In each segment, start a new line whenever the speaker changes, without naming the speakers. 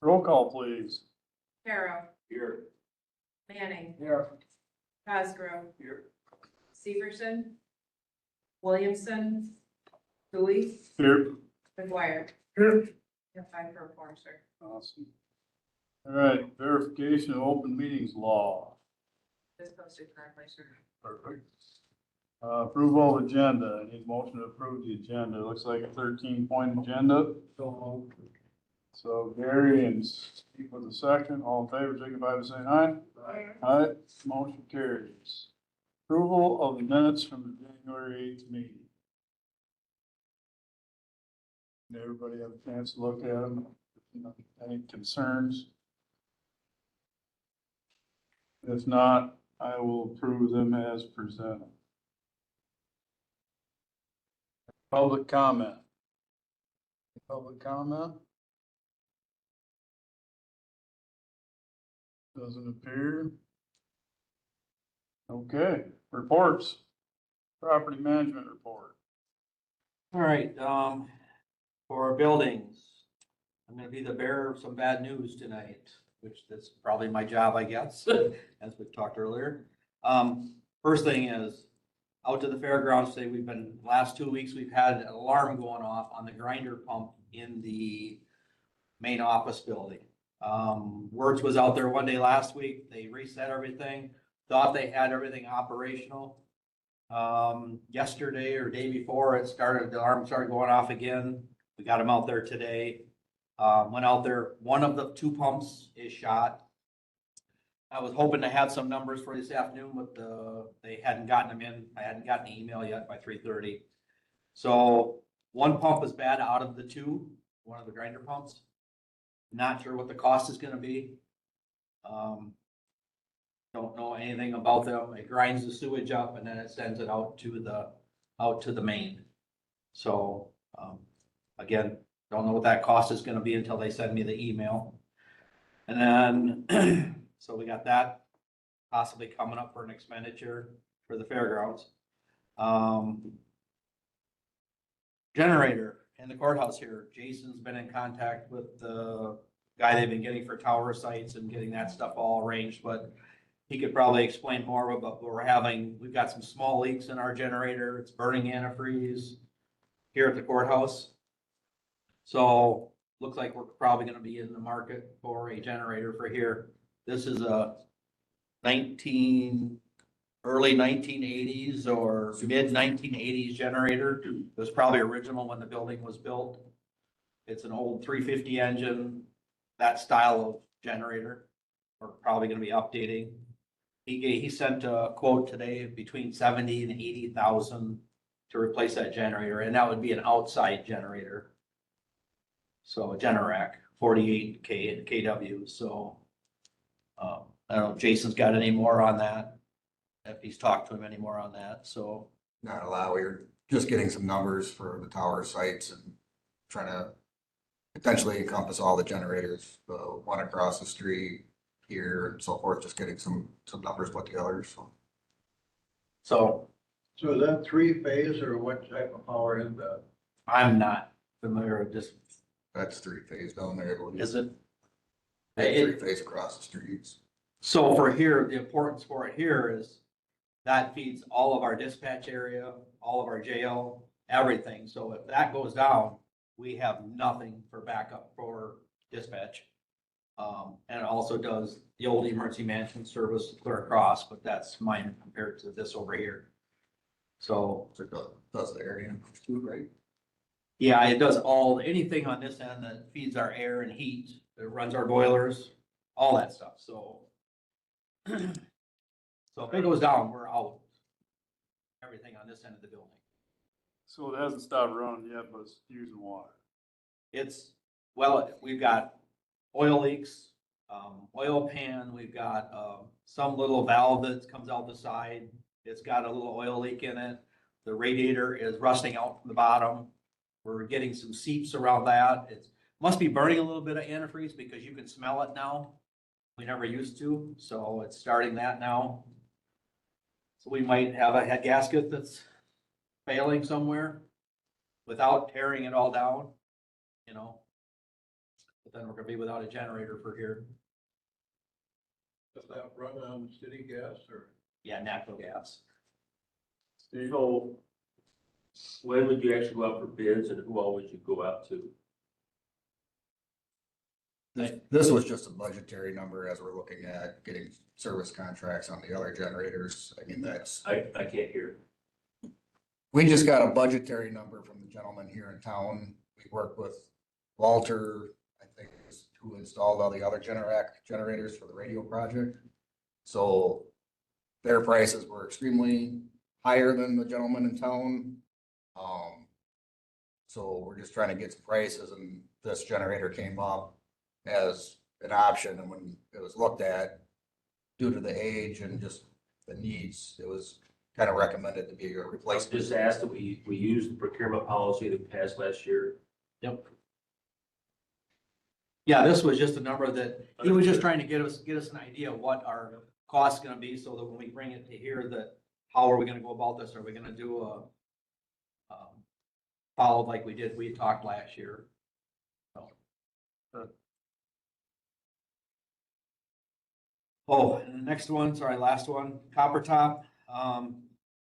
Roll call, please.
Harrow,
Here.
Manning,
Here.
Cosgrove,
Here.
Severson, Williamson, Bowie,
Here.
McGuire.
Here.
You're 5 for 4, sir.
Awesome. All right, verification of open meetings law.
This posted correctly, sir.
Perfect. Approval of agenda. I need a motion to approve the agenda. It looks like a 13-point agenda. So Gary and Steve with a second. All in favor, signify by saying aye.
Aye.
Aye. Motion carries. Approval of the minutes from the January 8th meeting. Did everybody have a chance to look at them? Any concerns? If not, I will approve them as presented. Public comment. Public comment? Doesn't appear. Okay, reports. Property management report.
All right, for our buildings, I'm gonna be the bearer of some bad news tonight, which that's probably my job, I guess, as we talked earlier. First thing is, out to the fairgrounds today, last 2 weeks, we've had an alarm going off on the grinder pump in the main office building. Wertz was out there one day last week, they reset everything, thought they had everything operational. Yesterday or day before the alarm started going off again. We got them out there today. Went out there, one of the 2 pumps is shot. I was hoping to have some numbers for this afternoon, but they hadn't gotten them in. I hadn't gotten the email yet by 3:30. So 1 pump is bad out of the 2, one of the grinder pumps. Not sure what the cost is gonna be. Don't know anything about them. It grinds the sewage up and then it sends it out to the main. So, again, don't know what that cost is gonna be until they send me the email. And then, so we got that possibly coming up for an expenditure for the fairgrounds. Generator in the courthouse here. Jason's been in contact with the guy they've been getting for tower sites and getting that stuff all arranged, but he could probably explain more about what we've got some small leaks in our generator. It's burning antifreeze here at the courthouse. So looks like we're probably gonna be in the market for a generator for here. This is a early 1980s or mid 1980s generator. It was probably original when the building was built. It's an old 350 engine, that style of generator. We're probably gonna be updating. He sent a quote today between 70 and 80,000 to replace that generator, and that would be an outside generator. So a Generac, 48 kW. So I don't know if Jason's got any more on that, if he's talked to him any more on that. So
Not a lot. We were just getting some numbers for the tower sites and trying to potentially encompass all the generators, the one across the street here and so forth, just getting some numbers put together, so.
So
So is that 3-phase or what type of power is that?
I'm not familiar with this.
That's 3-phase down there, I believe.
Is it?
Yeah, 3-phase across the streets.
So for here, the importance for it here is that feeds all of our dispatch area, all of our jail, everything. So if that goes down, we have nothing for backup for dispatch. And it also does the old emergency management service clear across, but that's mine compared to this over here. So,
So it does the area too, right?
yeah, it does anything on this end that feeds our air and heat, it runs our boilers, all that stuff, so. So if it goes down, we're out. Everything on this end of the building.
So it hasn't stopped running yet, but it's using water.
We've got oil leaks, oil pan, we've got, some little valve that comes out the side. It's got a little oil leak in it. The radiator is rusting out from the bottom. We're getting some seeps around that. It must be burning a little bit of antifreeze because you can smell it now. We never used to, so it's starting that now. So we might have a head gasket that's failing somewhere without tearing it all down, you know. But then we're gonna be without a generator for here.
Does that run on city gas or?
Yeah, natural gas.
Steve?
So when would you actually go out for bids and who all would you go out to?
This was just a budgetary number as we're looking at getting service contracts on the other generators. I mean,
I can't hear.
we just got a budgetary number from the gentleman here in town. We worked with Walter, I think, is who installed all the other generators for the radio project. So their prices were extremely higher than the gentleman in town. So we're just trying to get some prices, and this generator came up as an option, and when it was looked at, due to the age and just the needs, it was kind of recommended to be a
Let's
replacement.
just ask that we use the procurement policy that passed last year.
Yep. Yeah, this was just a number that, he was just trying to get us an idea of what our cost's gonna be, so that when we bring it to here, that how are we gonna go about this? Are we gonna do a followed like we talked last year? So. Oh, and the next one, sorry, last one, Copper Top. Of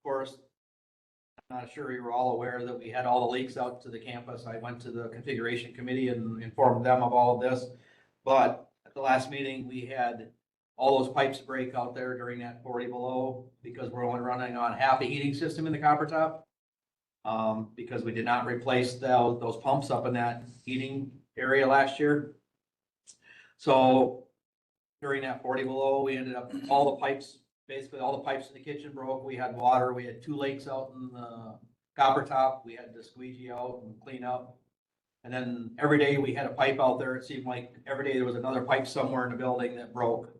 course, I'm not sure you were all aware that we had all the leaks out to the campus. I went to the configuration committee and informed them of all of this. But at the last meeting, we had all those pipes break out there during that 40 below because we're only running on half a heating system in the Copper Top. Because we did not replace those pumps up in that heating area last year. So during that 40 below, we ended up, all the pipes, basically all the pipes in the kitchen broke. We had water, we had 2 lakes out in the Copper Top. We had to squeegee out and clean up. And then every day we had a pipe out there. It seemed like every day there was another pipe somewhere in the building that broke.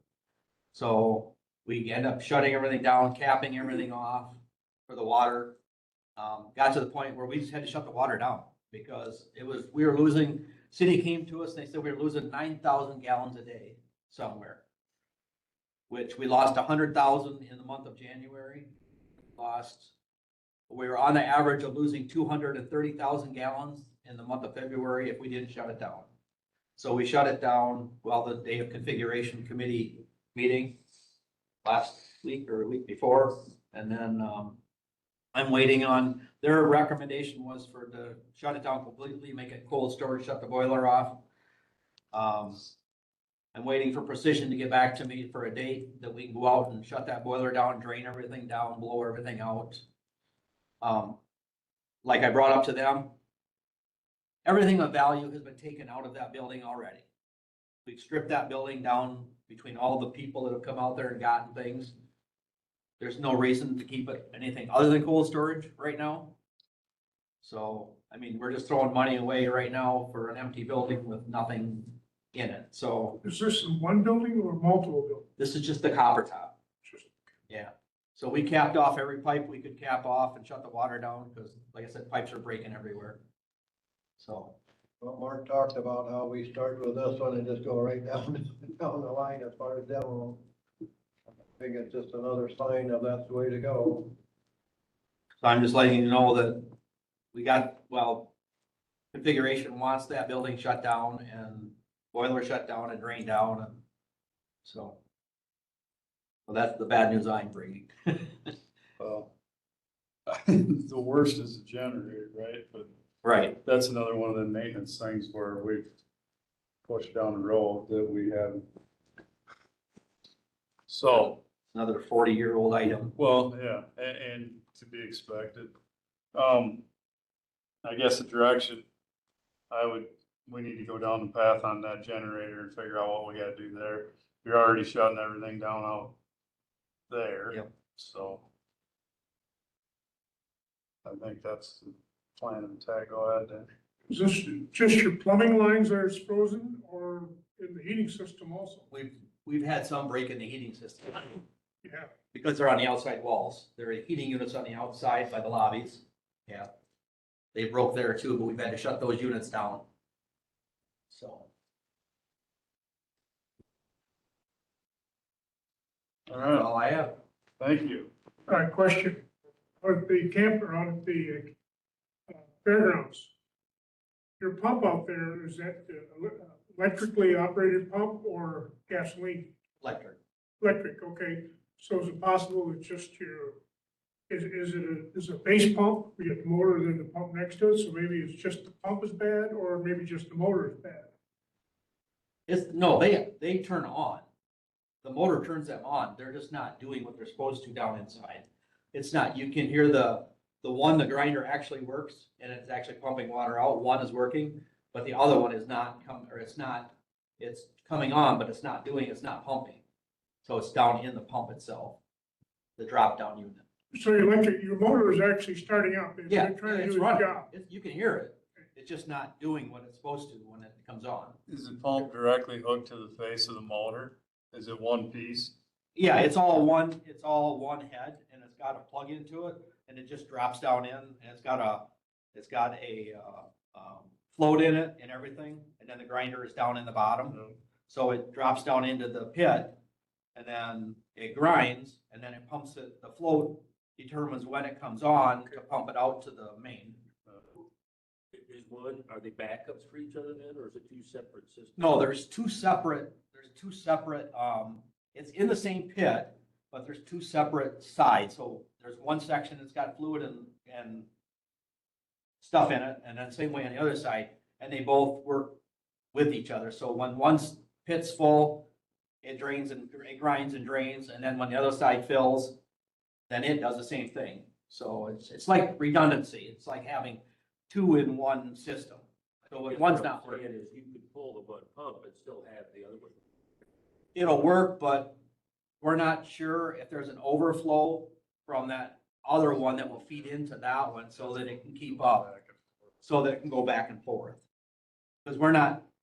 So we ended up shutting everything down, capping everything off for the water. Got to the point where we just had to shut the water down because we were losing, city came to us and they said we were losing 9,000 gallons a day somewhere. Which we lost 100,000 in the month of January. We were on the average of losing 230,000 gallons in the month of February if we didn't shut it down. So we shut it down the day of configuration committee meeting last week or a week before. And then, I'm waiting on, their recommendation was to shut it down completely, make it cold storage, shut the boiler off. I'm waiting for Precision to get back to me for a date that we can go out and shut that boiler down, drain everything down, blow everything out. Like I brought up to them, everything of value has been taken out of that building already. We've stripped that building down between all the people that have come out there and gotten things. There's no reason to keep it anything other than cold storage right now. So, I mean, we're just throwing money away right now for an empty building with nothing in it. So
Is this in one building or multiple buildings?
this is just the Copper Top. Yeah. So we capped off every pipe we could cap off and shut the water down because, like I said, pipes are breaking everywhere. So.
Well, Mark talked about how we start with this one and just go right down the line as far as demo. I think it's just another sign of that's the way to go.
So I'm just letting you know that we got, configuration wants that building shut down and boiler shut down and drained down. And so, well, that's the bad news I'm bringing.
Well, the worst is the generator, right? But
Right.
that's another one of the maintenance things where we've pushed down the road that we have. So,
Another 40-year-old item.
well, yeah, and to be expected. I guess the direction we need to go down the path on that generator and figure out what we gotta do there. You're already shutting everything down out there.
Yep.
So. I think that's the plan of attack. Go ahead then.
Is this just your plumbing lines that are frozen or in the heating system also?
We've had some break in the heating system
Yeah.
because they're on the outside walls. There are heating units on the outside by the lobbies. Yeah. They broke there too, but we've had to shut those units down. So.
All
That's
right,
all I have.
thank you.
All right, question. Out at the camper, out at the fairgrounds, your pump out there, is that electrically operated pump or gasoline?
Electric.
Electric, okay. So is it possible it's just your, is it a base pump, we get the motor and then the pump next to it, so maybe it's just the pump is bad, or maybe just the motor is bad?
No, they turn on. The motor turns them on. They're just not doing what they're supposed to down inside. It's not, you can hear the grinder actually works and it's actually pumping water out. One is working, but the other one is not it's coming on, but it's not pumping. So it's down in the pump itself, the drop down unit.
So your motor is actually starting up, it's
Yeah,
trying to
it's
do its
running.
job.
You can hear it. It's just not doing what it's supposed to when it comes on.
Is the pump directly hooked to the face of the motor? Is it one piece?
Yeah, it's all one head and it's got a plug into it and it just drops down in and it's got a float in it and everything. And then the grinder is down in the bottom. So it drops down into the pit and then it grinds and then it pumps it. The float determines when it comes on to pump it out to the main.
Are they backups for each other then, or is it two separate systems?
No, there's two separate, it's in the same pit, but there's two separate sides. So there's one section that's got fluid and stuff in it, and then same way on the other side, and they both work with each other. So when one pit's full, it drains and it grinds and drains, and then when the other side fills, then it does the same thing. So it's like redundancy. It's like having two in one system. So when one's not
What I'm
working,
saying is you could pull the one pump and still have the other one.
it'll work, but we're not sure if there's an overflow from that other one that will feed into that one so that it can keep up, so that it can go back and forth. Because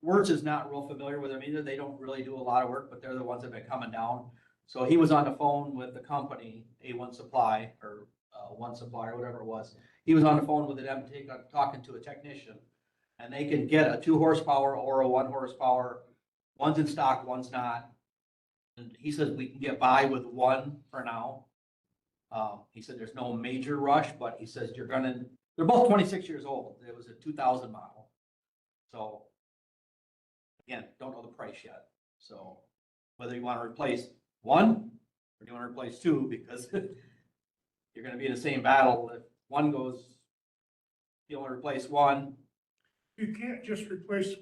Wirtz is not real familiar with them either. They don't really do a lot of work, but they're the ones that have been coming down. So he was on the phone with the company, A1 Supply, or One Supply, or whatever it was. He was on the phone with them, talking to a technician, and they can get a 2 horsepower or a 1 horsepower. One's in stock, one's not. And he says we can get by with one for now. He said there's no major rush, but he says they're both 26 years old. It was a 2000 model. So again, don't know the price yet. So whether you want to replace one or do you want to replace two, because you're going to be in the same battle. If one goes, you want to replace one,
You can't just replace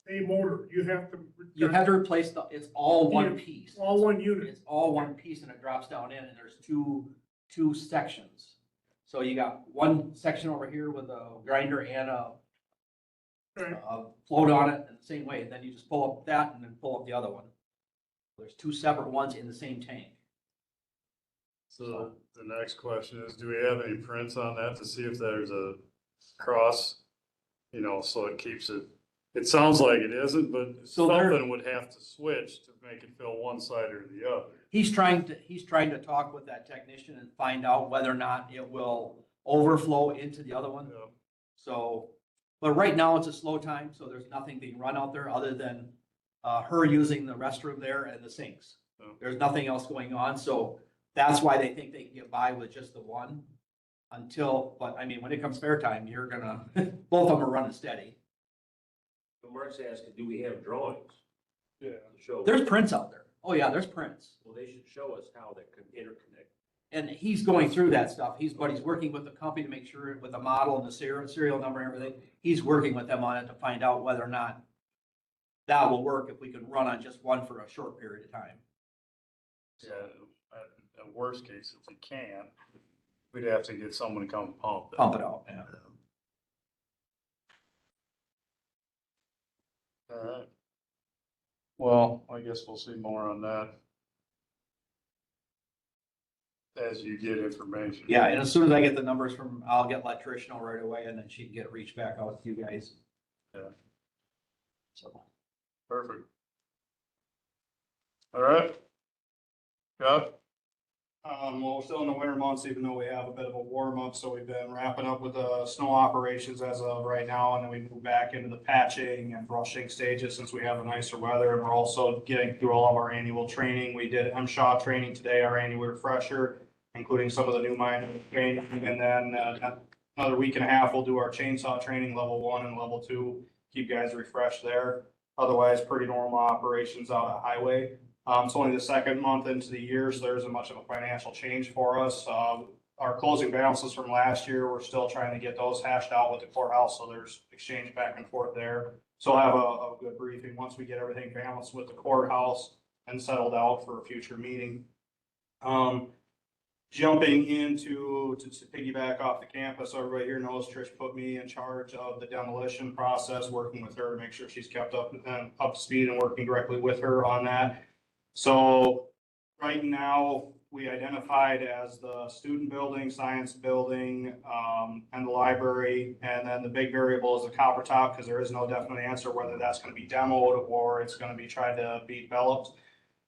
a motor, you have to.
you have to replace it's all one piece.
All one unit.
It's all one piece and it drops down in and there's two sections. So you got one section over here with a grinder and
Right.
a float on it in the same way. And then you just pull up that and then pull up the other one. There's two separate ones in the same tank.
So the next question is, do we have any prints on that to see if there's a cross? So it keeps it, it sounds like it isn't, but
So
something would have to switch to make it fill one side or the other.
He's trying to talk with that technician and find out whether or not it will overflow into the other one.
Yeah.
So, but right now it's a slow time, so there's nothing being run out there other than her using the restroom there and the sinks.
Oh.
There's nothing else going on, so that's why they think they can get by with just the one but I mean, when it comes fair time, you're gonna, both of them are running steady.
But Mark's asking, do we have drawings
Yeah.
to show?
There's prints out there. Oh yeah, there's prints.
Well, they should show us how they can interconnect.
And he's going through that stuff. But he's working with the company to make sure with the model and the serial number and everything. He's working with them on it to find out whether or not that will work if we can run on just one for a short period of time.
Yeah, at worst case, if we can, we'd have to get someone to come pump it.
Pump it out, yeah.
All right. Well, I guess we'll see more on that as you get information.
Yeah, and as soon as I get the numbers I'll get electrician right away and then she can reach back out to you guys.
Yeah.
So.
Perfect. All right. Jeff?
Well, we're still in the winter months, even though we have a bit of a warm up, so we've been wrapping up with the snow operations as of right now, and then we move back into the patching and brushing stages since we have the nicer weather, and we're also getting through all of our annual training. We did MSHA training today, our annual refresher, including some of the new mine training, and then another week and a half, we'll do our chainsaw training, level 1 and level 2, keep guys refreshed there. Otherwise, pretty normal operations out at highway. It's only the second month into the year, so there isn't much of a financial change for us. Our closing balances from last year, we're still trying to get those hashed out with the courthouse, so there's exchange back and forth there. So I'll have a good briefing once we get everything balanced with the courthouse and settled out for a future meeting. Jumping into, to piggyback off the campus, everybody here knows Trish put me in charge of the demolition process, working with her to make sure she's kept up to speed and working directly with her on that. So right now, we identified as the student building, science building, and the library. And then the big variable is the copper top, because there is no definite answer whether that's going to be demoed or it's going to be tried to be developed.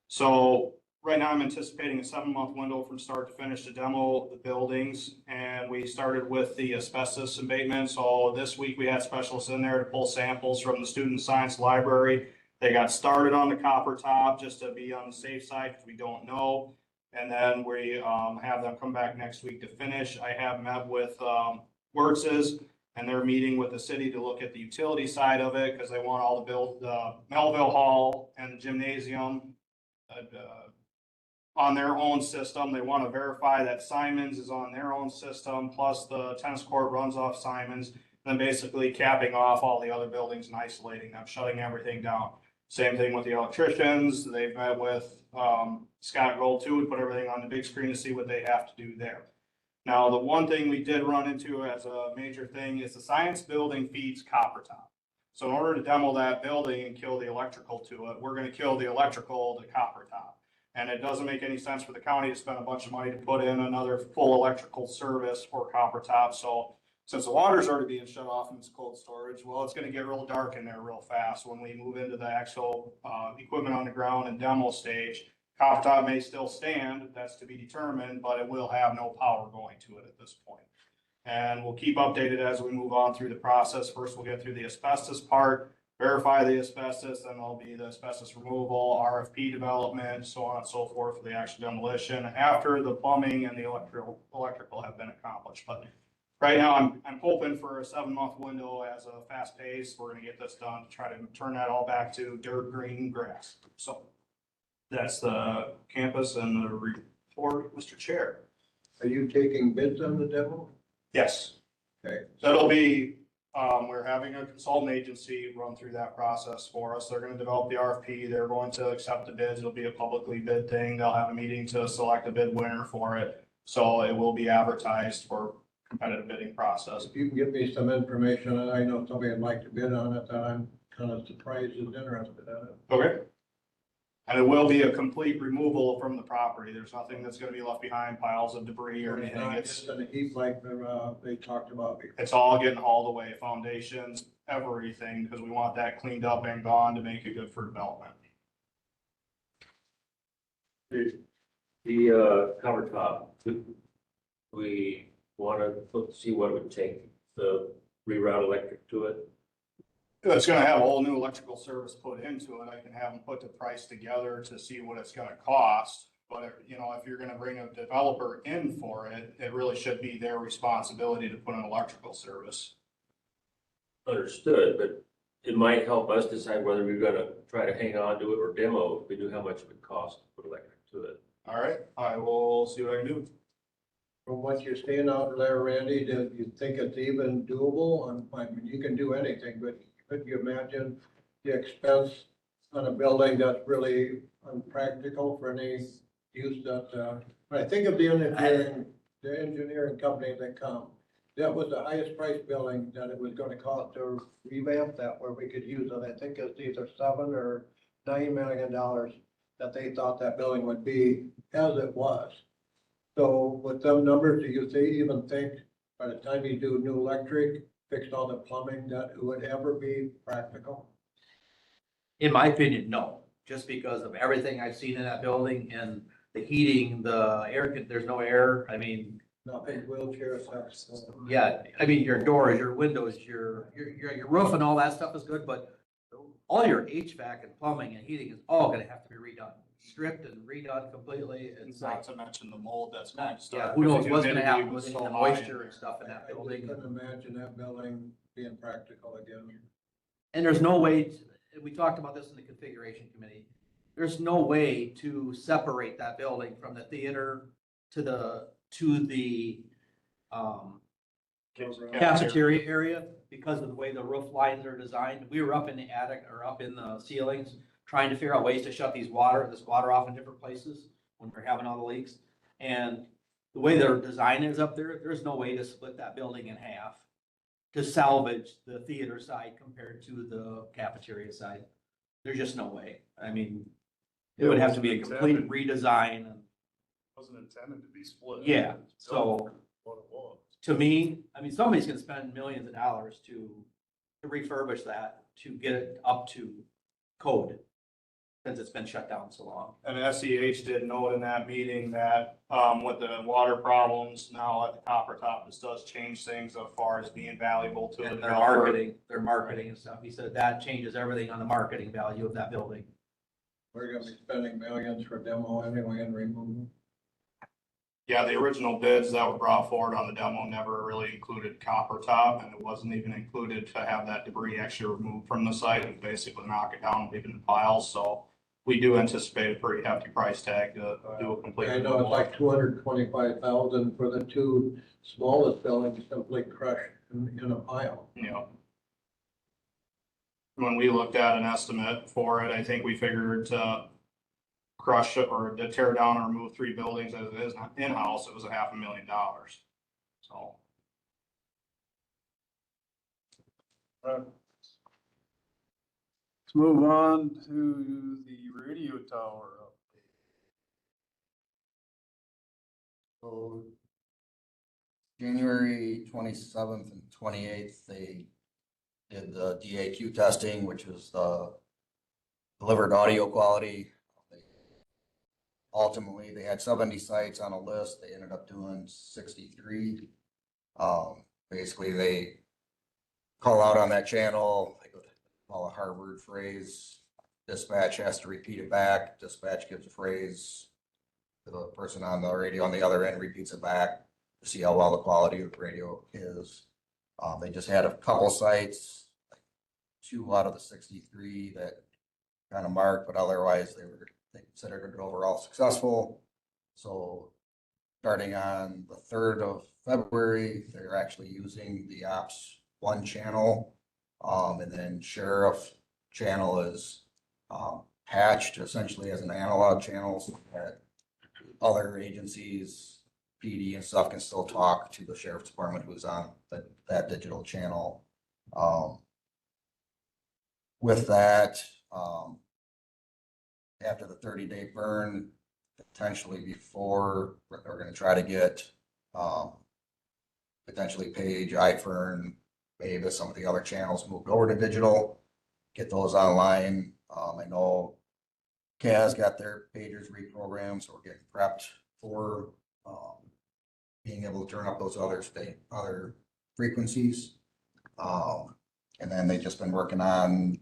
So right now, I'm anticipating a 7-month window from start to finish to demo the buildings. And we started with the asbestos abatement. So this week we had specialists in there to pull samples from the student science library. They got started on the copper top just to be on the safe side because we don't know. And then we have them come back next week to finish. I have met with Wertz's, and they're meeting with the city to look at the utility side of it because they want all to build Melville Hall and the gymnasium on their own system. They want to verify that Simons is on their own system, plus the tennis court runs off Simons, and then basically capping off all the other buildings and isolating them, shutting everything down. Same thing with the electricians. They've met with Scott Gold too. We put everything on the big screen to see what they have to do there. Now, the one thing we did run into as a major thing is the science building feeds copper top. So in order to demo that building and kill the electrical to it, we're going to kill the electrical to copper top. And it doesn't make any sense for the county to spend a bunch of money to put in another full electrical service for copper top. So since the water's already being shut off and it's cold storage, well, it's going to get real dark in there real fast when we move into the actual equipment on the ground and demo stage. Copper top may still stand, that's to be determined, but it will have no power going to it at this point. And we'll keep updated as we move on through the process. First, we'll get through the asbestos part, verify the asbestos, then there'll be the asbestos removal, RFP development, so on and so forth for the actual demolition after the plumbing and the electrical have been accomplished. But right now, I'm hoping for a 7-month window as a fast pace. We're gonna get this done to try to turn that all back to dirt green grass. So that's the campus and the report, Mr. Chair.
Are you taking bids on the demo?
Yes.
Okay.
That'll be, we're having a consultant agency run through that process for us. They're gonna develop the RFP. They're going to accept the bids. It'll be a publicly bid thing. They'll have a meeting to select a bid winner for it. So it will be advertised for competitive bidding process.
If you can give me some information, and I know somebody would like to bid on it, that I'm kind of surprised is interested in it.
Okay. And it will be a complete removal from the property. There's nothing that's gonna be left behind, piles of debris or anything.
Not just in a heap like they talked about before.
It's all getting hauled away, foundations, everything, because we want that cleaned up and gone to make it good for development.
The cover top, we want to see what it would take to reroute electric to it.
It's gonna have a whole new electrical service put into it. I can have them put the price together to see what it's gonna cost. But, you know, if you're gonna bring a developer in for it, it really should be their responsibility to put an electrical service.
Understood, but it might help us decide whether we're gonna try to hang on to it or demo if we knew how much it would cost to put electric to it.
All right, I will see what I can do.
From what you're seeing out there, Randy, do you think it's even doable? I mean, you can do anything, but could you imagine the expense on a building that's really unpractical for any use that, when I think of the engineering company that come, that was the highest price building that it was gonna cost to revamp that where we could use it. I think it's either $7 or $9 million that they thought that building would be as it was. So with them numbers, do you even think by the time you do new electric, fixed all the plumbing, that it would ever be practical?
In my opinion, no, just because of everything I've seen in that building and the heating, the air, there's no air. I mean,
Nothing, wheelchair access.
yeah, I mean, your doors, your windows, your roof and all that stuff is good, but all your HVAC and plumbing and heating is all gonna have to be redone, stripped and redone completely. It's
Not
like,
to mention the mold that's going to
yeah,
start.
who knows
because
what's gonna
humidity
happen
was
with
so
the
high in
moisture
there.
and stuff in that
I
building.
couldn't imagine that building being practical again.
And there's no way, and we talked about this in the configuration committee, there's no way to separate that building from the theater to the cafeteria area because of the way the roof lines are designed. We were up in the attic or up in the ceilings trying to figure out ways to shut this water off in different places when we're having all the leaks. And the way their design is up there, there's no way to split that building in half to salvage the theater side compared to the cafeteria side. There's just no way. I mean, it would have to be a complete redesign.
Wasn't intended to be split.
Yeah,
It's
so-
built what it was.
To me, I mean, somebody's gonna spend millions of dollars to refurbish that, to get it up to code, since it's been shut down so long.
And SEH did note in that meeting that, with the water problems now at the Copper Top, this does change things as far as being valuable to the
And their
developer.
marketing and stuff. He said that changes everything on the marketing value of that building.
We're gonna be spending millions for demo anyway and removal.
Yeah, the original bids that were brought forward on the demo never really included Copper Top, and it wasn't even included to have that debris actually removed from the site and basically knock it down, leave it in piles, so we do anticipate a pretty hefty price tag to do a complete.
I know it's
removal.
like 225,000 for the two smallest buildings simply crushed in a pile.
Yeah. When we looked at an estimate for it, I think we figured to crush it or to tear down or remove 3 buildings as it is in-house, it was $500,000. So.
Let's move on to the radio tower update.
So January 27th and 28th, they did the DAQ testing, which is the delivered audio quality. Ultimately, they had 70 sites on a list. They ended up doing 63. Basically, they call out on that channel, they call a Harvard phrase. Dispatch has to repeat it back. Dispatch gives a phrase. The person on the radio on the other end repeats it back to see how well the quality of the radio is. They just had a couple sites, 2 out of the 63 that kind of marked, but otherwise they considered it overall successful. So starting on the 3rd of February, they're actually using the Ops 1 channel. And then Sheriff channel is patched essentially as an analog channel so that other agencies, PD and stuff can still talk to the Sheriff's Department who's on that digital channel. With that, after the 30-day burn, potentially before, we're gonna try to get, potentially Page, iFern, maybe some of the other channels moved over to digital, get those online. I know Kaz got their pagers reprogrammed, so we're getting prepped for, being able to turn up those other frequencies. And then they've just been working on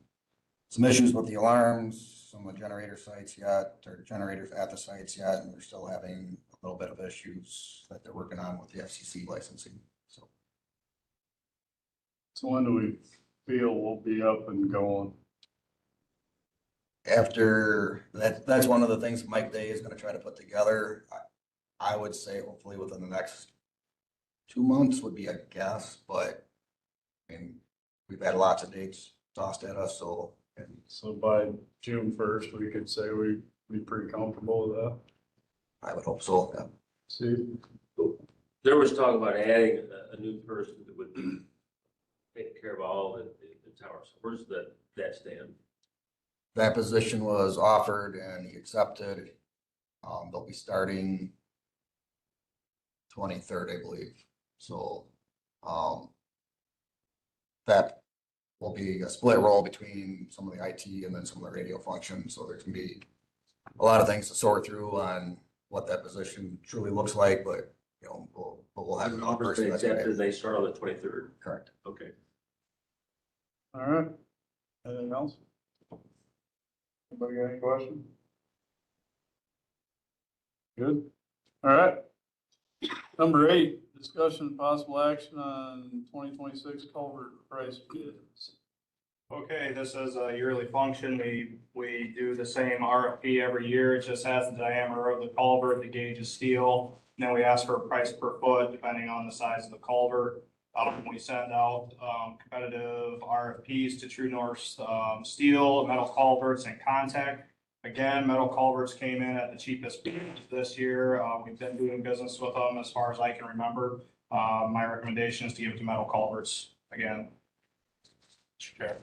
some issues with the alarms, some of the generator sites yet, or generators at the sites yet, and they're still having a little bit of issues that they're working on with the FCC licensing, so.
So when do we feel we'll be up and going?
After that's one of the things Mike Day is gonna try to put together. I would say hopefully within the next 2 months would be a guess, but I mean, we've had lots of dates tossed at us, so.
So by June 1st, we could say we'd be pretty comfortable with that.
I would hope so, yeah.
See,
There was talk about adding a new person that would be taking care of all the towers. Where's that stand?
That position was offered and he accepted. They'll be starting 23rd, I believe. So, that will be a split role between some of the IT and then some of the radio functions. So there's gonna be a lot of things to sort through on what that position truly looks like, but you know, we'll have another person that's gonna-
Accepted, they start on the 23rd.
correct.
Okay.
all right. Anything else? Anybody got any questions? Good. All right. Number 8, discussion and possible action on 2026 culvert price bids.
Okay, this is a yearly function. We do the same RFP every year. It just has the diameter of the culvert, the gauge is steel. And then we ask for a price per foot depending on the size of the culvert. We send out competitive RFPs to True North Steel, metal culverts and contact. Again, metal culverts came in at the cheapest this year. We've been doing business with them as far as I can remember. My recommendation is to give it to metal culverts again. Mr. Chair.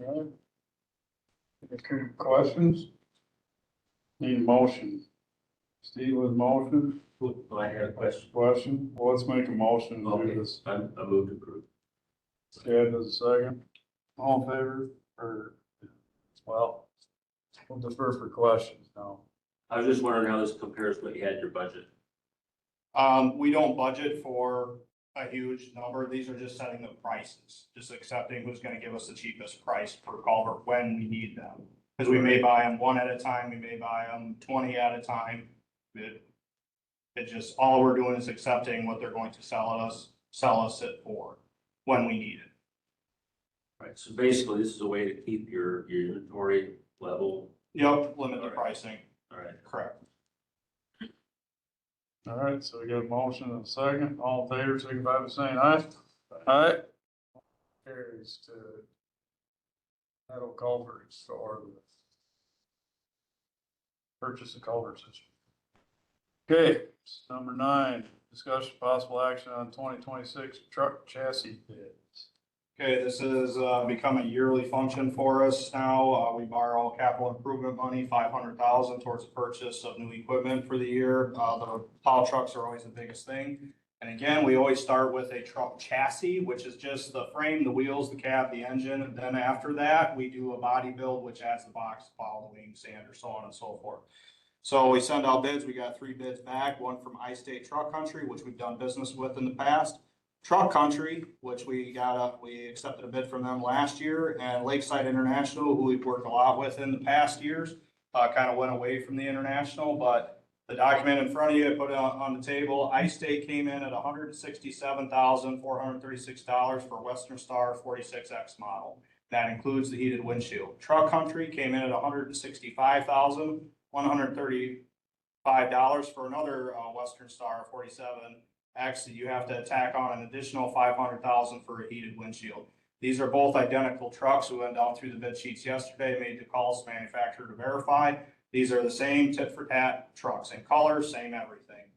All right. Okay, questions? Need a motion. Steve with motion,
I had a question.
well, let's make a motion to
Okay,
do this.
I moved to approve.
Chad does a second. All in favor, or, well, we'll defer for questions now.
I was just wondering how this compares to what you had in your budget.
We don't budget for a huge number. These are just setting the prices, just accepting who's gonna give us the cheapest price per culvert when we need them. Because we may buy them one at a time, we may buy them 20 at a time. It just, all we're doing is accepting what they're going to sell us it for when we need it.
Right, so basically this is a way to keep your inventory level.
Yep, limit the
Alright.
pricing,
All right.
correct.
All right, so we got a motion and a second. All in favor, signify by saying aye. Aye. Carries to metal culverts or the purchase of culverts. Okay, number 9, discussion possible action on 2026 truck chassis bids.
Okay, this is become a yearly function for us now. We borrow capital improvement money, 500,000 towards the purchase of new equipment for the year. The plow trucks are always the biggest thing. And again, we always start with a truck chassis, which is just the frame, the wheels, the cab, the engine. And then after that, we do a body build, which adds the box, plow, the wing, sander, so on and so forth. So we send out bids. We got 3 bids back, one from I-State Truck Country, which we've done business with in the past. Truck Country, which we accepted a bid from them last year, and Lakeside International, who we've worked a lot with in the past years, kind of went away from the international, but the document in front of you, I put it on the table. I-State came in at $167,436 for Western Star 46X model. That includes the heated windshield. Truck Country came in at $165,135 for another Western Star 47X. You have to tack on an additional $500,000 for a heated windshield. These are both identical trucks. We went down through the bid sheets yesterday, made the calls to manufacturer to verify. These are the same tit for tat trucks, same color, same everything.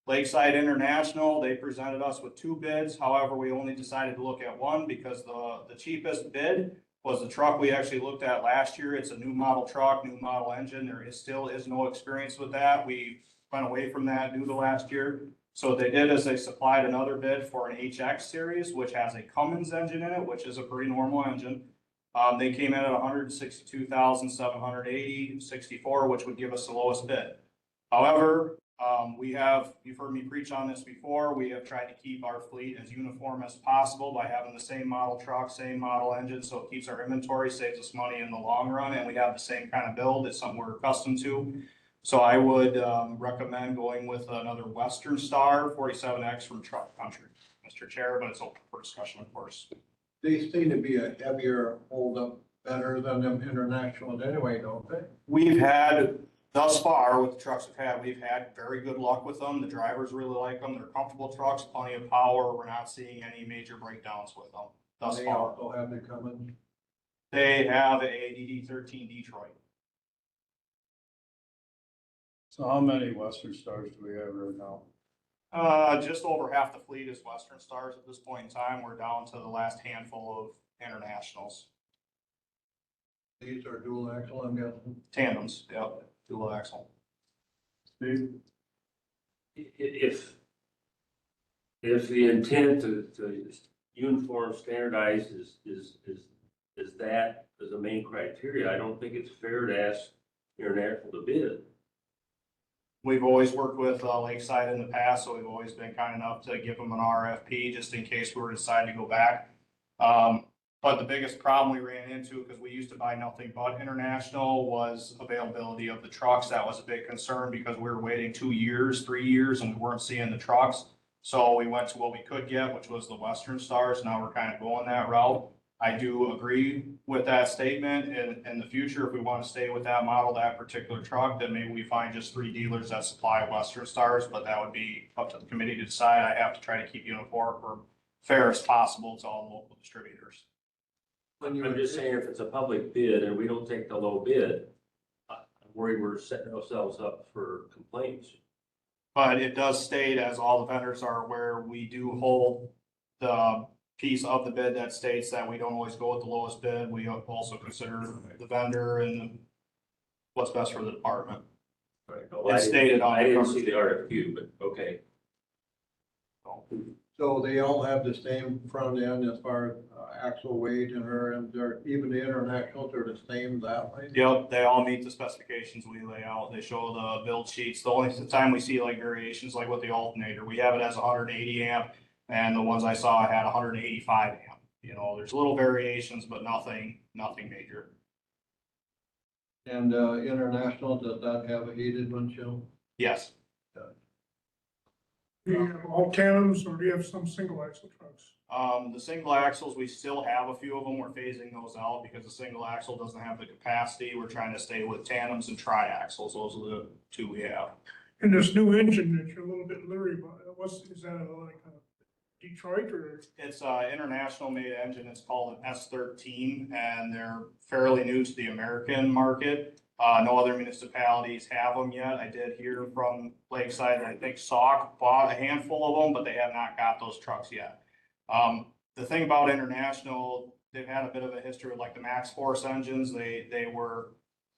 Lakeside International, they presented us with 2 bids. However, we only decided to look at one because the cheapest bid was the truck we actually looked at last year. It's a new model truck, new model engine. There still is no experience with that. We went away from that due to last year. So what they did is they supplied another bid for an HX series, which has a Cummins engine in it, which is a pretty normal engine. They came in at $162,780.64, which would give us the lowest bid. However, you've heard me preach on this before. We have tried to keep our fleet as uniform as possible by having the same model truck, same model engine, so it keeps our inventory, saves us money in the long run, and we have the same kind of build. It's something we're accustomed to. So I would recommend going with another Western Star 47X from Truck Country, Mr. Chair, but it's open for discussion, of course.
These seem to be a heavier holdup, better than them internationals anyway, don't they?
We've had, thus far, with the trucks we've had very good luck with them. The drivers really like them. They're comfortable trucks, plenty of power. We're not seeing any major breakdowns with them thus
They
far.
also have the Cummins.
They have a DD13 Detroit.
So how many Western Stars do we have right now?
Just over half the fleet is Western Stars at this point in time. We're down to the last handful of internationals.
These are dual axle, I'm guessing.
Tandems, yep, dual axle.
Steve?
If the intent to uniform standardize is that as a main criteria, I don't think it's fair to ask international to bid.
We've always worked with Lakeside in the past, so we've always been kind enough to give them an RFP just in case we were to decide to go back. But the biggest problem we ran into, because we used to buy nothing but international, was availability of the trucks. That was a big concern because we were waiting 2 years, 3 years, and we weren't seeing the trucks. So we went to what we could get, which was the Western Stars. Now we're kind of going that route. I do agree with that statement. In the future, if we want to stay with that model, that particular truck, then maybe we find just 3 dealers that supply Western Stars, but that would be up to the committee to decide. I have to try to keep uniform or fair as possible to all local distributors.
I'm just saying, if it's a public bid and we don't take the low bid, I'm worried we're setting ourselves up for complaints.
But it does state, as all the vendors are aware, we do hold the piece of the bid that states that we don't always go with the lowest bid. We also consider the vendor and what's best for the department.
Well, I
It's stated on
I
the
didn't
cover.
see the RFQ, but okay.
So they all have the same front end as far as axle weight and rear end, they're, even the internationals are the same that way?
Yep, they all meet the specifications we lay out. They show the build sheets. The only time we see like variations, like with the alternator, we have it as 180 amp, and the ones I saw had 185 amp. You know, there's little variations, but nothing major.
And international, does that have a heated windshield?
Yes.
Do you have all tandems or do you have some single axle trucks?
The single axles, we still have a few of them. We're phasing those out because the single axle doesn't have the capacity. We're trying to stay with tandems and tri-axles. Those are the 2 we have.
And this new engine that you're a little bit leery about, is that like a Detroit or?
It's a international made engine. It's called an S13, and they're fairly new to the American market. No other municipalities have them yet. I did hear from Lakeside that I think Sauk bought a handful of them, but they have not got those trucks yet. The thing about international, they've had a bit of a history with like the Max Force engines. They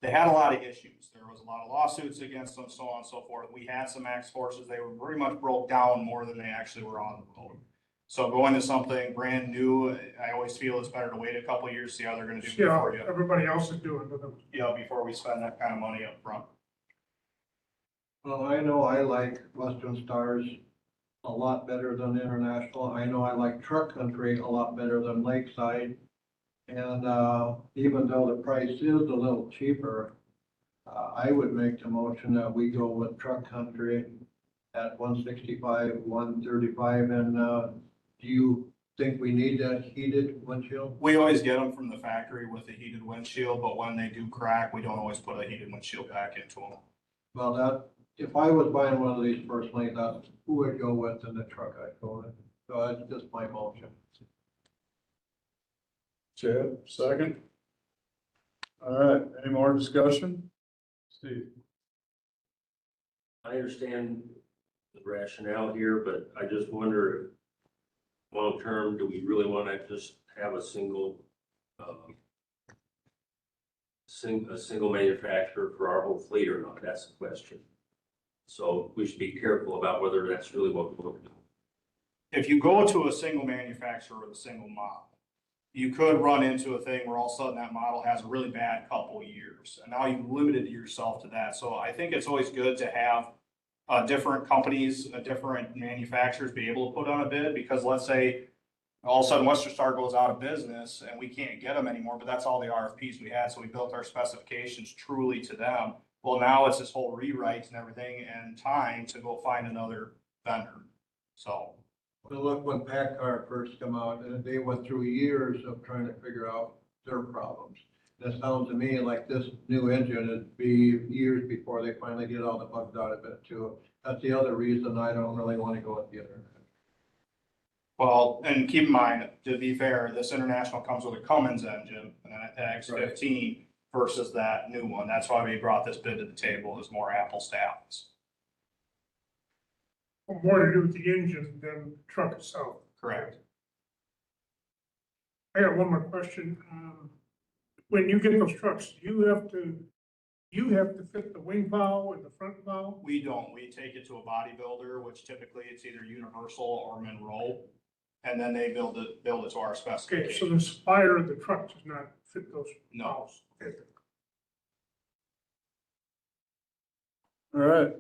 had a lot of issues. There was a lot of lawsuits against them, so on and so forth. We had some Max Forces. They were pretty much broke down more than they actually were on the road. So going to something brand new, I always feel it's better to wait a couple of years, see how they're gonna do
Yeah,
before you,
everybody else is doing with them.
before we spend that kind of money up front.
Well, I know I like Western Stars a lot better than International. I know I like Truck Country a lot better than Lakeside. And, even though the price is a little cheaper, I would make the motion that we go with Truck Country at 165, 135, and, do you think we need that heated windshield?
We always get them from the factory with a heated windshield, but when they do crack, we don't always put a heated windshield back into them.
Well, that, if I was buying one of these personally, that's who I'd go with in the truck I'd go with. So that's just my motion.
Chad, second. All right, any more discussion? Steve?
I understand the rationale here, but I just wonder, long-term, do we really want to just have a single manufacturer for our whole fleet or not? That's the question. So we should be careful about whether that's really what we're doing.
If you go to a single manufacturer with a single model, you could run into a thing where all of a sudden that model has a really bad couple of years, and now you've limited yourself to that. So I think it's always good to have different companies, different manufacturers be able to put on a bid, because let's say all of a sudden Western Star goes out of business and we can't get them anymore, but that's all the RFPs we had. So we built our specifications truly to them. Well, now it's this whole rewrite and everything and time to go find another vendor. So.
Well, look, when PACCAR first come out, they went through years of trying to figure out their problems. It sounds to me like this new engine would be years before they finally get all the bugs out of it too. That's the other reason I don't really want to go with the internet.
Well, and keep in mind, to be fair, this international comes with a Cummins engine and an X15 versus that new one. That's why we brought this bid to the table, is more apples to apples.
More to do with the engine than the truck itself.
Correct.
I got one more question. When you get those trucks, you have to fit the wing bow and the front bow?
We don't. We take it to a bodybuilder, which typically it's either Universal or Monroe, and then they build it to our
Okay,
specifications.
so the supplier of the truck does not fit those
No.
bows? Okay.
All right,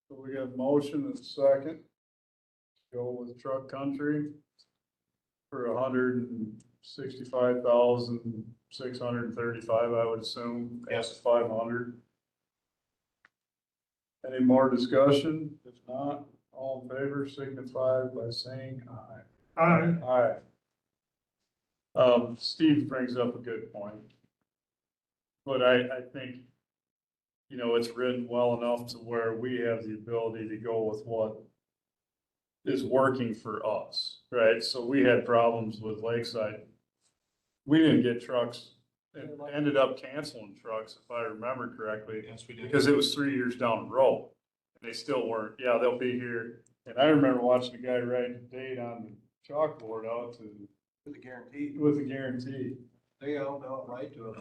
so we got a motion and a second. Go with Truck Country for 165,635, I would assume.
Yes.
500. Any more discussion? If not, all in favor signify by saying aye.
Aye.
Aye. Steve brings up a good point. But I think, you know, it's written well enough to where we have the ability to go with what is working for us, right? So we had problems with Lakeside. We didn't get trucks and ended up canceling trucks, if I remember correctly,
Yes, we did.
because it was 3 years down the road. And they still weren't, yeah, they'll be here. And I remember watching a guy write the date on the chalkboard out to,
With a guarantee,
with a guarantee.
they all right to it.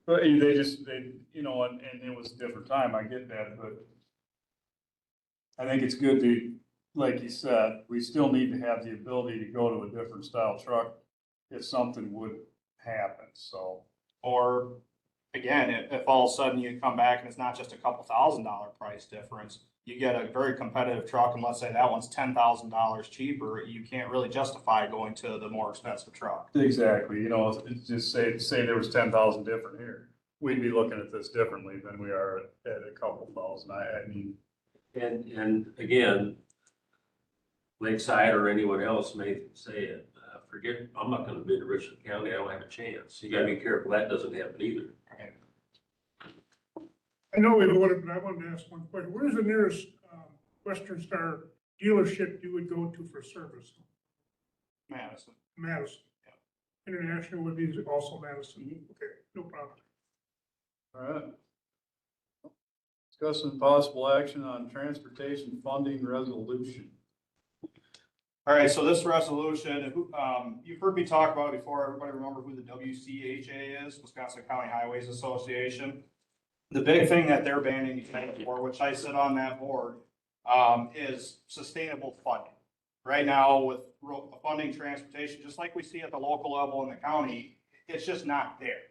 But they, you know, and it was a different time, I get that, but I think it's good to, like you said, we still need to have the ability to go to a different style truck if something would happen, so.
Or, again, if all of a sudden you come back and it's not just a couple $1,000 price difference, you get a very competitive truck, and let's say that one's $10,000 cheaper, you can't really justify going to the more expensive truck.
Exactly, you know, it's just say there was 10,000 different here, we'd be looking at this differently than we are at a couple thousand, I mean.
And again, Lakeside or anyone else may say, forget, I'm not gonna bid to Richland County, I don't have a chance. You gotta be careful, that doesn't happen either.
I know we voted, but I wanted to ask one question. Where's the nearest, Western Star dealership you would go to for service?
Madison.
Madison. International would be also Madison. Okay, no problem.
All right. Discussing possible action on transportation funding resolution.
All right, so this resolution, you've heard me talk about it before. Everybody remember who the WCHA is, Wisconsin County Highways Association? The big thing that they're banning for, which I sit on that board, is sustainable funding. Right now with funding transportation, just like we see at the local level in the county, it's just not there.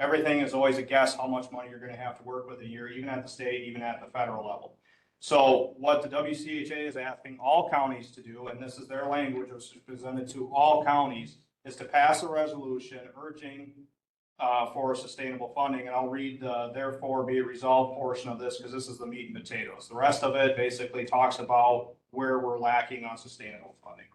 Everything is always a guess how much money you're gonna have to work with a year, even at the state, even at the federal level. So what the WCHA is asking all counties to do, and this is their language, which is presented to all counties, is to pass a resolution urging for sustainable funding. And I'll read the therefore be it resolved portion of this because this is the meat and potatoes. The rest of it basically talks about where we're lacking on sustainable funding.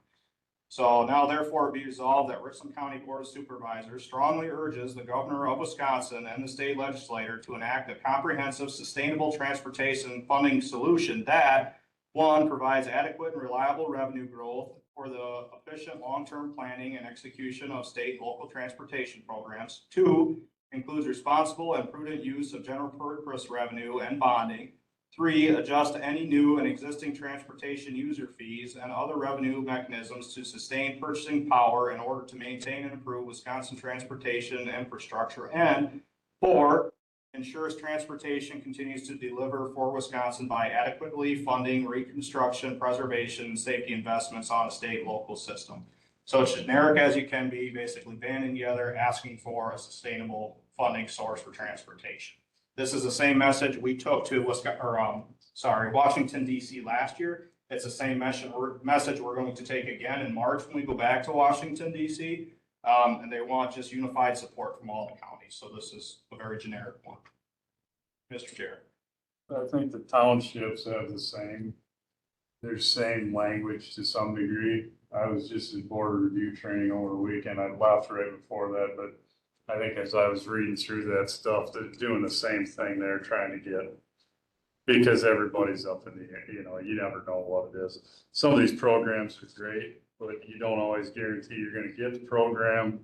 So now therefore be resolved that Richland County Board of Supervisors strongly urges the governor of Wisconsin and the state legislature to enact a comprehensive sustainable transportation funding solution that, one, provides adequate and reliable revenue growth for the efficient long-term planning and execution of state and local transportation programs. Two, includes responsible and prudent use of general purpose revenue and bonding. Three, adjust any new and existing transportation user fees and other revenue mechanisms to sustain purchasing power in order to maintain and improve Wisconsin transportation infrastructure. And four, ensures transportation continues to deliver for Wisconsin by adequately funding reconstruction, preservation, and safety investments on a state and local system. So it's generic as you can be, basically banding together, asking for a sustainable funding source for transportation. This is the same message we took to Washington DC last year. It's the same message we're going to take again in March when we go back to Washington DC. And they want just unified support from all the counties. So this is a very generic one. Mr. Chair.
I think the townships have their same language to some degree. I was just in board review training over the weekend. I left right before that, but I think as I was reading through that stuff, they're doing the same thing they're trying to get. Because everybody's up in the air, you know, you never know what it is. Some of these programs are great, but you don't always guarantee you're gonna get the program.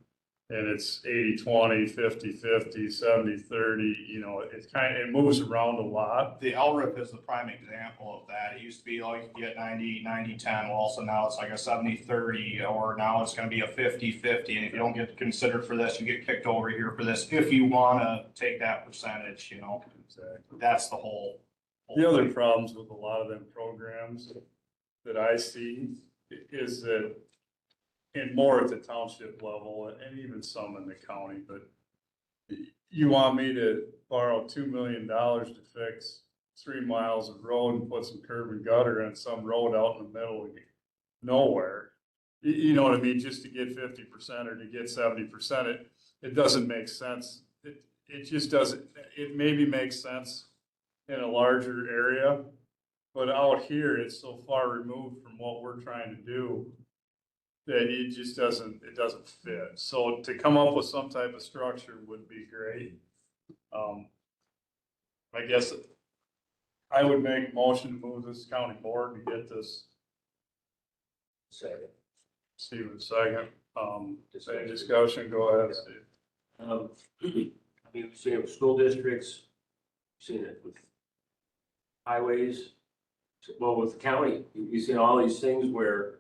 And it's 80-20, 50-50, 70-30, you know, it moves around a lot.
The LRIP is the prime example of that. It used to be like you could get 90-10. Well, also now it's like a 70-30, or now it's going to be a 50-50. And if you don't get considered for this, you get kicked over here for this. If you want to take that percentage, you know,
Exactly.
that's the whole
The other
thing.
problems with a lot of them programs that I see is that, and more at the township level and even some in the county, but you want me to borrow $2 million to fix 3 miles of road and put some curb and gutter on some road out in the middle of nowhere. You know what I mean? Just to get 50% or to get 70%, it doesn't make sense. It just doesn't, it maybe makes sense in a larger area, but out here, it's so far removed from what we're trying to do. that it just it doesn't fit. So to come up with some type of structure would be great. I guess I would make a motion to move this county board to get this.
Second.
Steve, second. Any discussion? Go ahead, Steve.
I mean, we've seen it with school districts, we've seen it with highways, well, with the county, we've seen all these things where,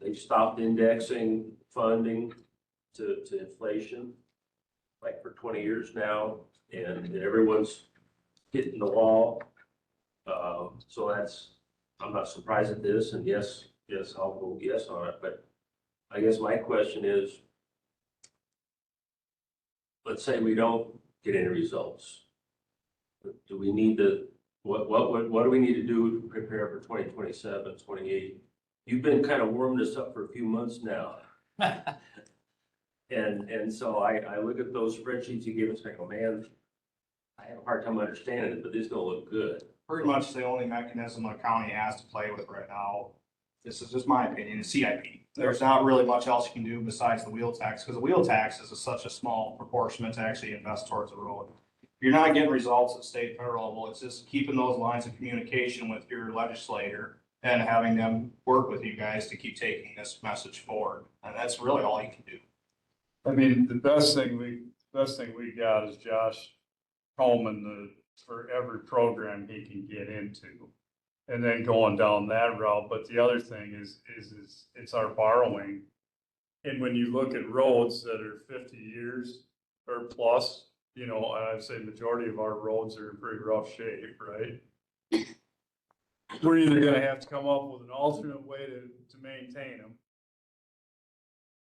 they've stopped indexing funding to inflation, like for 20 years now, and everyone's hitting the wall. So I'm not surprised at this, and yes, I'll vote yes on it, but I guess my question is, let's say we don't get any results. Do we need to, what do we need to do to prepare for 2027, 28? You've been kind of warming this up for a few months now. And so I look at those spreadsheets you gave us, and I go, man, I have a hard time understanding it, but these don't look good.
Pretty much the only mechanism a county has to play with right now, this is just my opinion, is CIP. There's not really much else you can do besides the wheel tax, because the wheel tax is such a small proportion to actually invest towards the road. You're not getting results at state and federal level. It's just keeping those lines of communication with your legislator and having them work with you guys to keep taking this message forward. And that's really all you can do.
I mean, the best thing we got is Josh Coleman for every program he can get into. And then going down that route. But the other thing is it's our borrowing. And when you look at roads that are 50 years or plus, you know, I'd say majority of our roads are in pretty rough shape, right? We're either gonna have to come up with an alternate way to maintain them,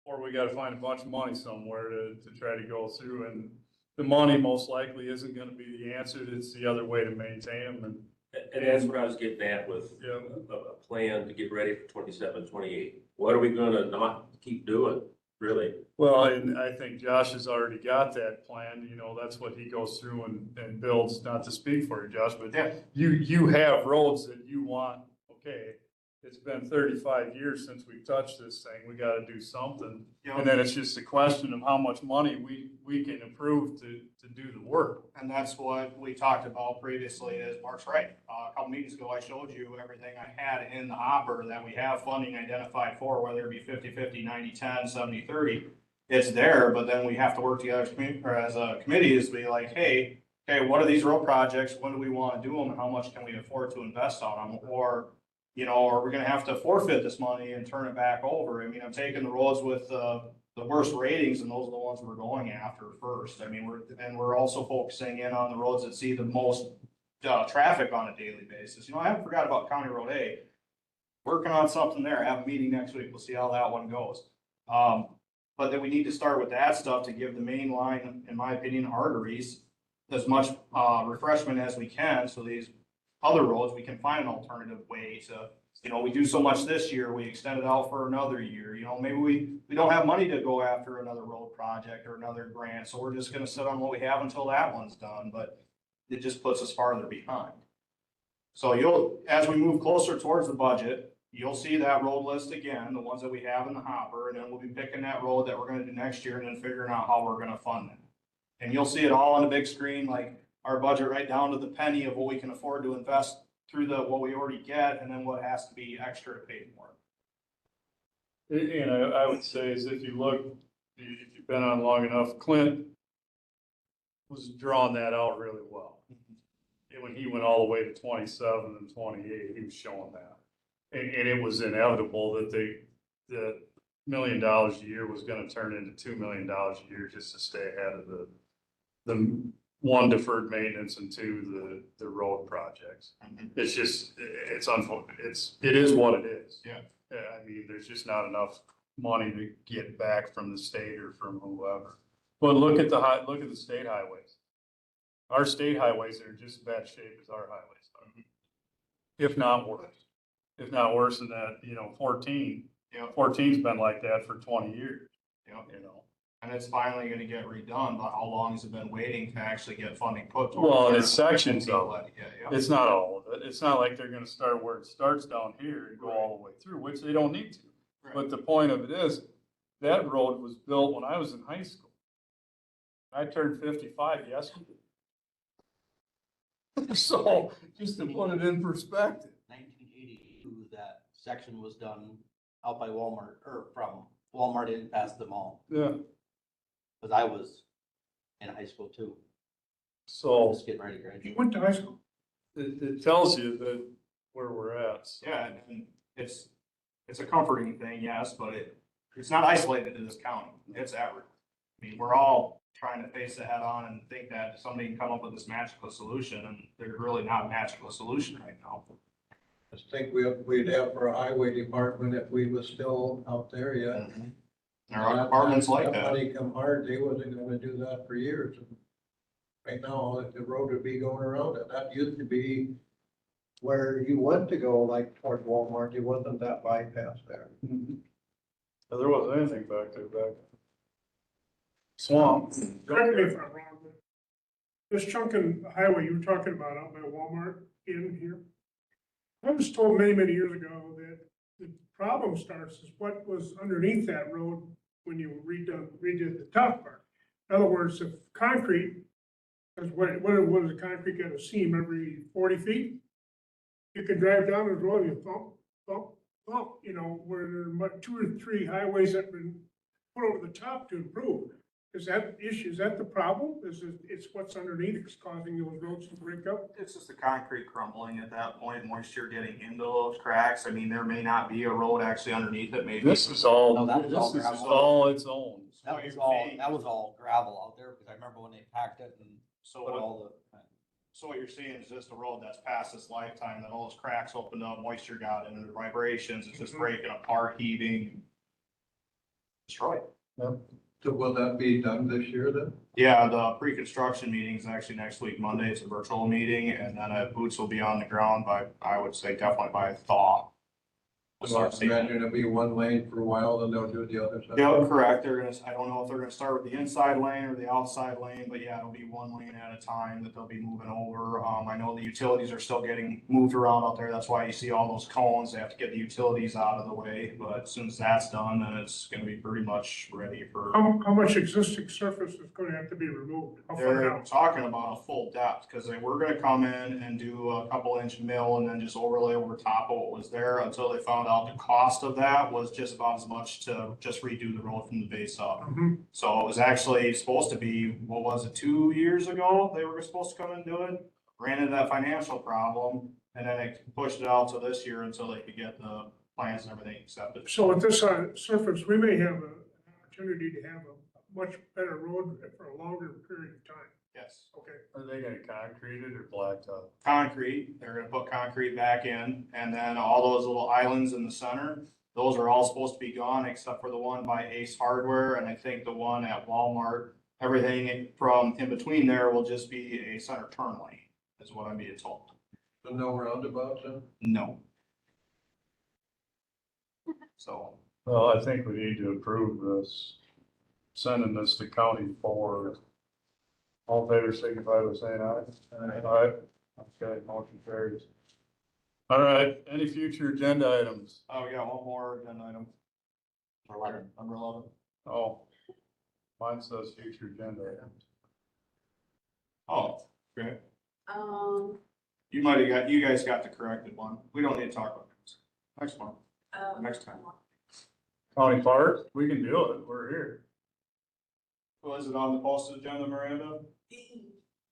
or we gotta find a bunch of money somewhere to try to go through, and the money most likely isn't gonna be the answer, it's the other way to maintain them,
And that's what I was getting at with
yeah.
a plan to get ready for 27, 28. What are we gonna not keep doing, really?
Well, and I think Josh has already got that plan, you know, that's what he goes through and builds, not to speak for you, Josh, but
Yeah.
you have roads that you want, okay, it's been 35 years since we've touched this thing, we gotta do something. And then it's just a question of how much money we can approve to do the work.
And that's what we talked about previously, is Mark's right. A couple meetings ago, I showed you everything I had in the hopper that we have funding identified for, whether it be 50-50, 90-10, 70-30. It's there, but then we have to work together as a committee is to be like, hey, okay, what are these road projects? When do we want to do them? And how much can we afford to invest on them? Or, you know, are we going to have to forfeit this money and turn it back over? I mean, I'm taking the roads with the worst ratings, and those are the ones we're going after first. I mean, we're also focusing in on the roads that see the most traffic on a daily basis. You know, I haven't forgot about County Road A. Working on something there. I have a meeting next week. We'll see how that one goes. But then we need to start with that stuff to give the main line, in my opinion, arteries as much refreshment as we can. So these other roads, we can find an alternative way to, you know, we do so much this year, we extend it out for another year. You know, maybe we don't have money to go after another road project or another grant. So we're just gonna sit on what we have until that one's done, but it just puts us farther behind. So as we move closer towards the budget, you'll see that road list again, the ones that we have in the hopper, and then we'll be picking that road that we're gonna do next year and then figuring out how we're gonna fund it. And you'll see it all on the big screen, like our budget right down to the penny of what we can afford to invest through what we already get, and then what has to be extra to pay for it.
And I would say is if you look, if you've been on long enough, Clint was drawing that out really well. And when he went all the way to 27 and 28, he was showing that. And it was inevitable that the $1 million a year was gonna turn into $2 million a year just to stay ahead of the one, deferred maintenance, and two, the road projects. It's just, it is what it is.
Yeah.
I mean, there's just not enough money to get back from the state or from whoever. But look at the state highways. Our state highways are in just as bad shape as our highways are. If not worse. If not worse than that, you know, 14.
Yeah.
14's been like that for 20 years.
Yeah.
You know.
And it's finally gonna get redone, but how long has it been waiting to actually get funding put towards?
Well, and
it?
it's sections of it.
Yeah.
It's not all of it. It's not like they're gonna start where it starts down here and go all the way through, which they don't need to. But the point of it is, that road was built when I was in high school. I turned 55 yesterday. So, just to put it in perspective.
1982, that section was done out by Walmart, or from Walmart in past the mall,
Yeah.
because I was in high school too,
So
just getting ready to
You
graduate.
went to high school?
it tells you that where we're at. So,
Yeah, and it's a comforting thing, yes, but it's not isolated to this county. It's everywhere. I mean, we're all trying to face it head on and think that somebody can come up with this magical solution, and there's really not a magical solution right now.
I think we'd have for a highway department if we was still out there yet.
There are departments like that.
Money come hard, they wasn't gonna do that for years. Right now, the road would be going around it. That used to be where you went to go, like toward Walmart, it wasn't that bypass there.
there wasn't anything back there back. Swamp.
Correct me if I'm wrong, but this chunk in highway you were talking about out by Walmart in here. I was told many, many years ago that the problem starts is what was underneath that road when you redid the top part. In other words, if concrete, because what is a concrete got a seam every 40 feet? You can drive down the road, you bump, you know, where there are 2 or 3 highways that have been put over the top to improve. Is that the issue? Is that the problem? It's what's underneath that's causing those roads to break up?
It's just the concrete crumbling at that point, moisture getting into those cracks. I mean, there may not be a road actually underneath it, maybe.
This is all,
No, that was all
this is
gravel.
all its own.
That was all gravel out there, because I remember when they packed it and
So
put
what,
all the.
so what you're seeing is just a road that's past its lifetime, that all those cracks opened up, moisture got into the vibrations, it's just breaking apart, heaving. Destroyed.
So will that be done this year then?
Yeah, the pre-construction meeting is actually next week, Monday. It's a virtual meeting, and then boots will be on the ground by, I would say definitely by thaw. We'll start seeing it.
Imagine it'll be one lane for a while, then they'll do the other side.
Yeah, correct. They're gonna, I don't know if they're gonna start with the inside lane or the outside lane, but yeah, it'll be one lane at a time that they'll be moving over. I know the utilities are still getting moved around out there. That's why you see all those cones. They have to get the utilities out of the way, but as soon as that's done, then it's gonna be pretty much ready for.
How much existing surface is gonna have to be removed? How far
They're
down?
talking about a full depth, because they were gonna come in and do a couple inch mill and then just overlay over top of what was there, until they found out the cost of that was just about as much to just redo the road from the base up.
Mhm.
So it was actually supposed to be, what was it, 2 years ago, they were supposed to come and do it, ran into that financial problem, and then they pushed it out to this year until they could get the plans and everything accepted.
So with this surface, we may have an opportunity to have a much better road for a longer period of time.
Yes.
Okay.
Are they gonna concrete it or blacktop?
Concrete, they're gonna put concrete back in, and then all those little islands in the center, those are all supposed to be gone except for the one by Ace Hardware, and I think the one at Walmart. Everything from in between there will just be a center turn lane, is what I'm being told.
So no roundabouts then?
No. So,
Well, I think we need to approve this, sending this to county for, all in favor, signify by saying aye. Aye. Okay, motion carries. All right, any future agenda items?
oh, we got one more agenda item. Number 11.
Oh, mine says future agenda items.
Oh, okay.
Um,
You guys got the corrected one. We don't need to talk about this. Next one. Next time.
County Park, we can do it, we're here.
Was it on the posted agenda, Miranda?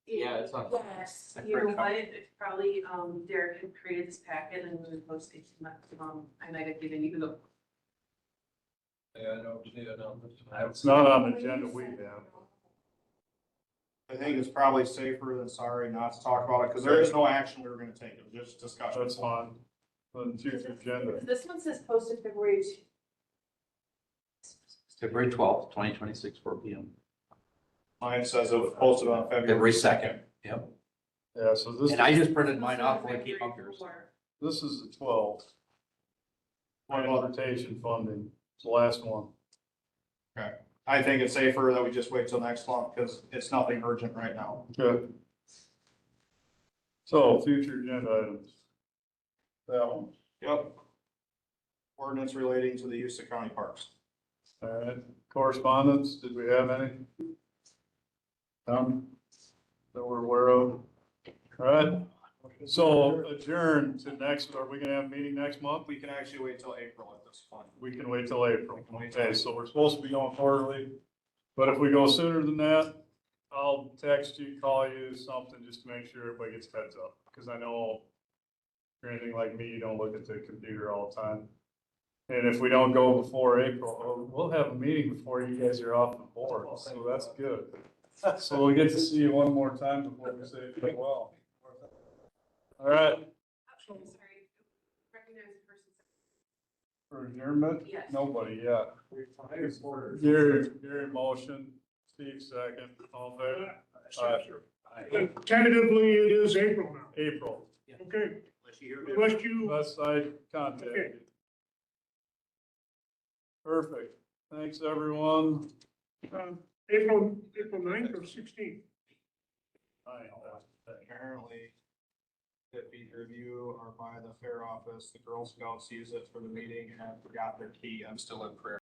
Yeah, it's on.
Yes, you know what, it's probably, Derek had created this packet and we posted, I might have given you the.
Yeah, I don't see it on this.
It's not on the agenda we have.
I think it's probably safer than sorry not to talk about it, because there is no action we were gonna take, it was just discussion.
That's fine. On future agenda.
This one says posted February.
February 12th, 2026, 4 p.m.
Mine says it was posted on
February 2nd. Yep.
Yeah, so this,
And I just printed mine off when I came up here.
this is the 12th. Transportation funding, it's the last one.
I think it's safer that we just wait till next month, because it's nothing urgent right now.
Good. So, future agenda items. That one.
Yep. ordinance relating to the use of county parks.
All right, correspondence, did we have any? That we're aware of? All right, so adjourn to next, are we gonna have a meeting next month?
We can actually wait till April at this point.
We can wait till April. Okay, so we're supposed to be going quarterly, but if we go sooner than that, I'll text you, call you, something, just to make sure everybody gets heads up, because I know if you're anything like me, you don't look at the computer all the time. And if we don't go before April, we'll have a meeting before you guys are off the board, so that's good. So we'll get to see you one more time before we say farewell. All right,
Oh, sorry, recognize the person.
for adjournment?
Yes.
Nobody yet. Gary motion, Steve second, all in favor?
Tentatively, it is April now.
April,
Okay,
Unless you hear
unless you,
unless I contact you. Perfect, thanks, everyone.
April 9th or 16th.
Apparently, the fee review are by the fair office. The Girl Scouts use it for the meeting and I forgot their key. I'm still in prayer.